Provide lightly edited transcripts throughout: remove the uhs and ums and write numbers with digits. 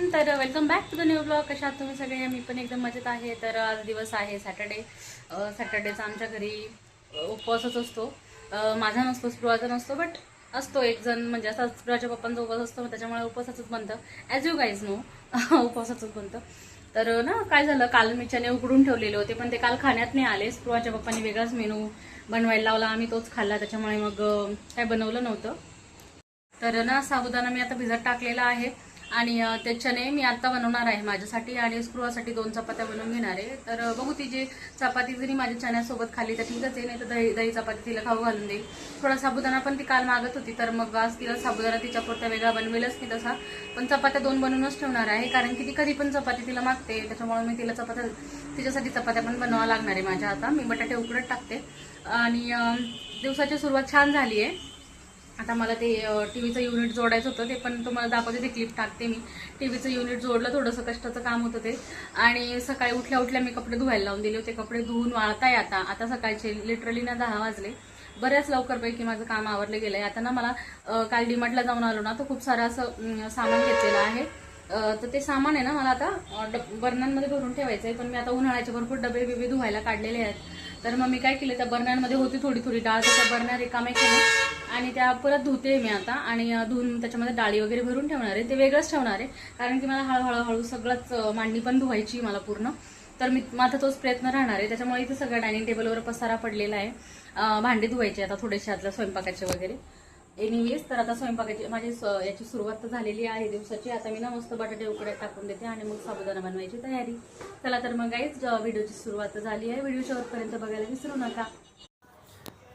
Everyone, तर welcome back to the new blog. कशा आहात तुम्ही सगळे? मी पण एकदम मजेत आहे. तर आज दिवस आहे सॅटर्डे. सॅटर्डेचा आमच्या घरी उपवासच असतो. माझा नसतो, स्पृहाचा नसतो, बट असतो एक जण, म्हणजे असा स्पृहाच्या पप्पांचा उपवास असतो, त्याच्यामुळे उपवासाचंच बनतं. ॲज यू गाईज नो उपवासाचंच बनतं. तर ना काय झालं, काल मी चणे उकडून ठेवलेले होते, पण ते काल खाण्यात नाही आले. स्पृहाच्या पप्पांनी वेगळाच मेनू बनवायला लावला, आम्ही तोच खाल्ला, त्याच्यामुळे मग काय बनवलं नव्हतं. तर ना साबुदाणा मी आता भिजत टाकलेला आहे आणि ते चणे मी आता बनवणार आहे माझ्यासाठी आणि स्पृहासाठी 2 चपात्या बनवून घेणार आहे. तर बघू, ती जी चपाती जरी माझ्या चण्यासोबत खाली तर ठीकच आहे, नाही तर दही चपाती तिला खाऊ घालून देईल. थोडा साबुदाणा पण ती काल मागत होती, तर मग आज तिला साबुदाणा तिच्या पुरता वेगळा बनवेलच नाही तसा, पण चपात्या 2 बनवूनच ठेवणार आहे, कारण की ती कधी पण चपाती तिला मागते, त्याच्यामुळे मी तिला तिच्यासाठी चपात्या पण बनवावं लागणार आहे माझ्या. आता मी बटाटे उकडत टाकते आणि दिवसाची सुरुवात छान झाली आहे. आता मला ते टीव्हीचं युनिट जोडायचं होतं, ते पण तुम्हाला दाखवते, ते क्लिप टाकते मी. टीव्हीचं युनिट जोडलं, थोडंसं कष्टाचं काम होतं ते. आणि सकाळी उठल्या उठल्या मी कपडे धुवायला लावून दिले होते. कपडे धुवून वाळताय आता सकाळचे लिटरली ना 10 वाजले. बऱ्याच लवकरपैकी माझं काम आवरलं गेलंय. आता ना मला काल डीमार्टला जाऊन आलो ना, तर खूप सारं असं सामान घेतलेलं आहे. तर ते सामान आहे ना मला आता बर्नरमध्ये भरून ठेवायचं आहे, पण मी आता उन्हाळ्याचे भरपूर डबे धुवायला काढलेले आहेत. तर मग मी काय केलं, त्या बर्नरमध्ये होती थोडी डाळ, त्याच्या बर्नर रिकामे केलं आणि त्या परत धुते मी आता. आणि धुवून त्याच्यामध्ये डाळी वगैरे भरून ठेवणार आहे. ते वेगळंच ठेवणार आहे, कारण की मला हळूहळू सगळंच मांडणी पण धुवायची मला पूर्ण. तर माझा तोच प्रयत्न राहणार आहे. त्याच्यामुळे इथे सगळं डायनिंग टेबलवर पसारा पडलेला आहे. भांडी धुवायची आता थोडेसे आतल्या स्वयंपाकाचे वगैरे. एनिवेज, तर आता स्वयंपाकाची माझी याची सुरुवात तर झालेली आहे दिवसाची. आता मी ना मस्त बटाटे उकड्यात टाकून देते आणि मग साबुदाणा बनवायची तयारी. चला तर मग गाईज, व्हिडिओची सुरुवात झाली आहे. व्हिडिओ शेवटपर्यंत बघायला विसरू नका.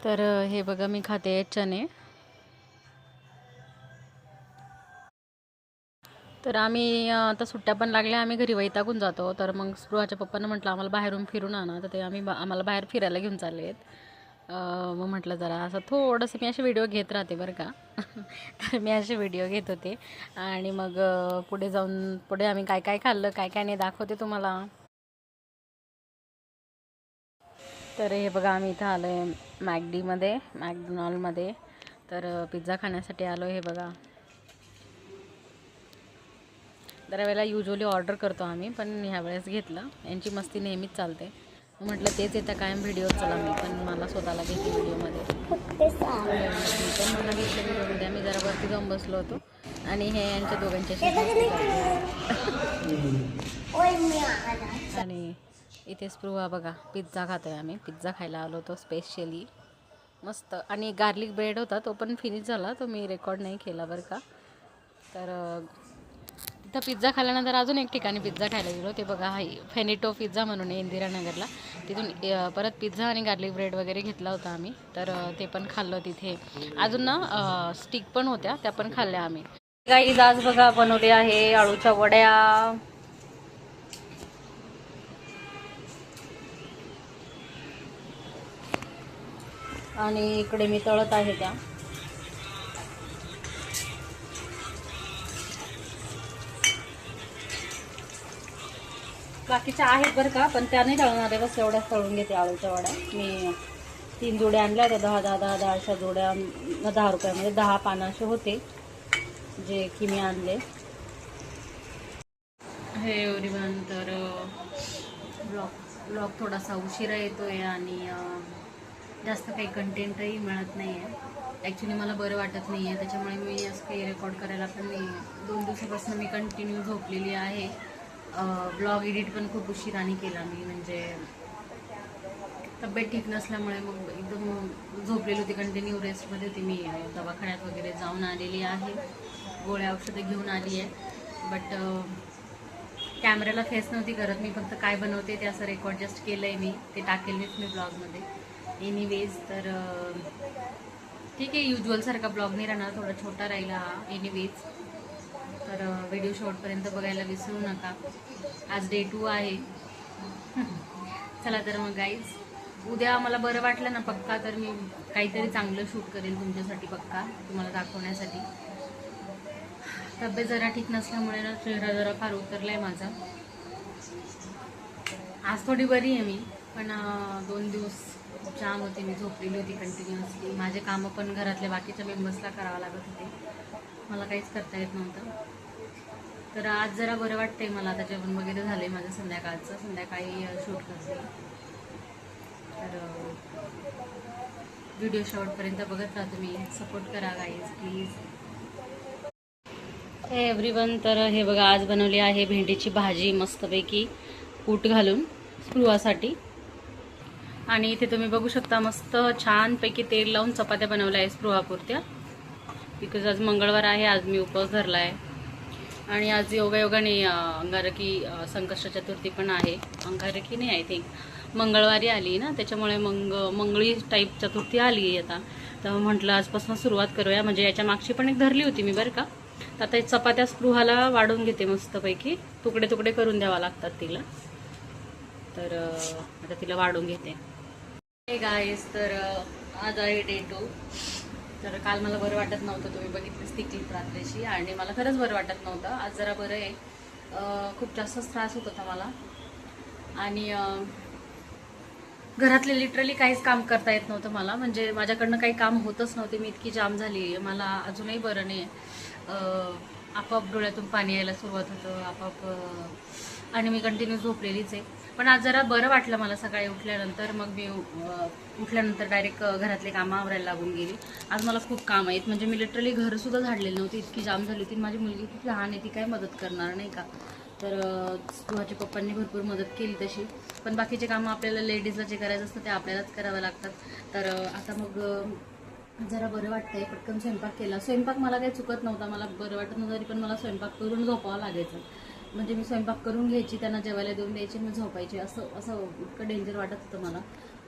तर हे बघा, मी खाते चणे. तर आम्ही आता सुट्ट्या पण लागल्या, आम्ही घरी वैतागून जातो. तर मग स्पृहाच्या पप्पांना म्हटलं आम्हाला बाहेरून फिरून आणा, तर ते आम्हाला बाहेर फिरायला घेऊन चालले आहेत. मग म्हटलं जरा असं थोडंसं मी असे व्हिडिओ घेत राहते बरं का. तर मी असे व्हिडिओ घेत होते आणि मग पुढे आम्ही काय काय खाल्लं, काय काय नाही, दाखवते तुम्हाला. तर हे बघा, आम्ही इथं आलो आहे मॅकडॉनल्डमध्ये. तर पिझ्झा खाण्यासाठी आलो. हे बघा, दरवेळेला युजली ऑर्डर करतो आम्ही, पण ह्यावेळेस घेतलं. यांची मस्ती नेहमीच चालते. म्हटलं तेच येतं कायम व्हिडिओ, चला मी पण मला स्वतःला घेते व्हिडिओमध्ये. पण मला घेतलं व्हिडिओमध्ये. आम्ही जरा वरती जाऊन बसलो होतो आणि हे यांच्या दोघांच्याशी आणि इथे स्पृहा बघा पिझ्झा खातोय. आम्ही पिझ्झा खायला आलो होतो स्पेशली, मस्त. आणि गार्लिक ब्रेड होता, तो पण फिनिश झाला, तो मी रेकॉर्ड नाही केला बरं का. तर तिथं पिझ्झा खाल्ल्यानंतर अजून एक ठिकाणी पिझ्झा खायला गेलो. ते बघा, हाय फेनिटो पिझ्झा म्हणून आहे इंदिरानगरला. तिथून परत पिझ्झा आणि गार्लिक ब्रेड वगैरे घेतला होता आम्ही. तर ते पण खाल्लं तिथे. अजून ना स्टिक पण होत्या, त्या पण खाल्ल्या आम्ही. गाईज, आज बघा बनवले आहे आळूच्या वड्या. आणि इकडे मी तळत आहे त्या. बाकीच्या आहेत बरं का, पण त्या नाही तळणार आहे, बस एवढ्याच तळून घेते आळूच्या वड्या. मी 3 जोड्या आणल्या होत्या, 10 अशा जोड्या. 10 रुपयामध्ये 10 पानं असे होते, जे की मी आणले. हे एव्हरीवन, तर ब्लॉग थोडासा उशिरा येतोय आणि जास्त काही कंटेंटही मिळत नाही आहे. ॲक्च्युली मला बरं वाटत नाही आहे, त्याच्यामुळे मी असं काही रेकॉर्ड करायला पण नाही. 2 दिवसापासून मी कंटिन्यू झोपलेली आहे. ब्लॉग एडिट पण खूप उशिराने केला मी, म्हणजे तब्येत ठीक नसल्यामुळे मग एकदम झोपलेली होती, कंटिन्यू रेस्टमध्ये होती. मी दवाखान्यात वगैरे जाऊन आलेली आहे, गोळ्या औषधं घेऊन आली आहे. बट कॅमेऱ्याला फेस नव्हती करत मी, फक्त काय बनवते ते असं रेकॉर्ड जस्ट केलं आहे मी. ते टाकेलच मी ब्लॉगमध्ये. एनिवेज, तर ठीक आहे, युज्युअलसारखा ब्लॉग नाही राहणार, थोडा छोटा राहिला हा. एनिवेज, तर व्हिडिओ शॉर्टपर्यंत बघायला विसरू नका. आज डे 2 आहे. चला तर मग गाईज, उद्या मला बरं वाटलं ना पक्का, तर मी काहीतरी चांगलं शूट करेन तुमच्यासाठी पक्का, तुम्हाला दाखवण्यासाठी. तब्येत जरा ठीक नसल्यामुळे ना चेहरा जरा फार उतरला आहे माझा. आज थोडी बरी आहे मी, पण 2 दिवस जाम होते, मी झोपलेली होती कंटिन्युअसली. माझे कामं पण घरातल्या बाकीच्या मेंबर्सला करावं लागत होते, मला काहीच करता येत नव्हतं. तर आज जरा बरं वाटतंय मला. आता जेवण वगैरे झालंय माझं संध्याकाळचं. संध्याकाळी शूट करते. तर व्हिडिओ शेवटपर्यंत बघत राहा तुम्ही. सपोर्ट करा गाईज प्लीज. हे एव्हरीवन, तर हे बघा आज बनवली आहे भेंडीची भाजी मस्तपैकी कूट घालून स्पृहासाठी. आणि इथे तुम्ही बघू शकता मस्त छानपैकी तेल लावून चपात्या बनवल्या आहे स्पृहापुरत्या. बिकॉज आज मंगळवार आहे, आज मी उपवास धरला आहे. आणि आज योगायोगाने अंगारकी संकष्ट चतुर्थी पण आहे. अंगारकी नाही, आय थिंक मंगळवारी आली ना, त्याच्यामुळे मंगळी टाईप चतुर्थी आली आहे आता. तर म्हटलं आजपासून सुरुवात करूया. म्हणजे याच्या मागची पण एक धरली होती मी बरं का. तर आता चपात्या स्पृहाला वाढून घेते मस्तपैकी. तुकडे तुकडे करून द्यावा लागतात तिला. तर आता तिला वाढून घेते. हे गाईस, तर आज आहे डे 2. तर काल मला बरं वाटत नव्हतं, तुम्ही बघितलीच ती क्लिप रात्रीची. आणि मला खरंच बरं वाटत नव्हतं. आज जरा बरं आहे. खूप जास्तच त्रास होत होता मला. आणि घरातले लिटरली काहीच काम करता येत नव्हतं मला. म्हणजे माझ्याकडनं काही काम होतच नव्हते. मी इतकी जाम झाली. मला अजूनही बरं नाही आहे. आपोआप डोळ्यातून पाणी यायला सुरुवात होतं आपोआप. आणि मी कंटिन्यू झोपलेलीच आहे. पण आज जरा बरं वाटलं मला सकाळी उठल्यानंतर. मग मी उठल्यानंतर डायरेक्ट घरातले कामं आवरायला लागून गेली. आज मला खूप काम आहेत. म्हणजे मी लिटरली घरसुद्धा झाडलेलं नव्हती, इतकी जाम झाली होती. माझी मुलगी खूप लहान आहे, ती काय मदत करणार नाही का. तर माझ्या पप्पांनी भरपूर मदत केली तशी. पण बाकीचे कामं आपल्याला लेडीजला जे करायचं असतं ते आपल्यालाच करावं लागतात. तर आता मग जरा बरं वाटतंय. पटकन स्वयंपाक केला. स्वयंपाक मला काही चुकत नव्हता. मला बरं वाटत नव्हतं तरी पण मला स्वयंपाक करून झोपावं लागायचं. म्हणजे मी स्वयंपाक करून घ्यायची, त्यांना जेवायला देऊन द्यायची, मी झोपायची. असं इतकं डेंजर वाटत होतं मला.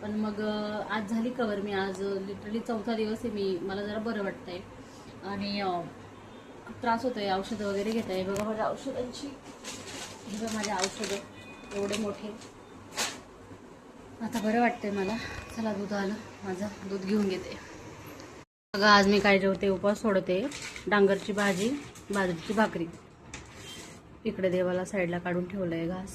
पण मग आज झाली कवर. मी आज लिटरली 4था दिवस आहे. मला जरा बरं वाटतंय. आणि खूप त्रास होतोय. औषधं वगैरे घेत आहे. बघा माझ्या औषधांची, बघा माझ्या औषधं एवढे मोठे. आता बरं वाटतंय मला. चला दूध आलं माझं, दूध घेऊन घेते. बघा आज मी काय जेवते, उपवास सोडते. डांगरची भाजी, बाजरीची भाकरी. इकडे देवाला साईडला काढून ठेवलंय घास.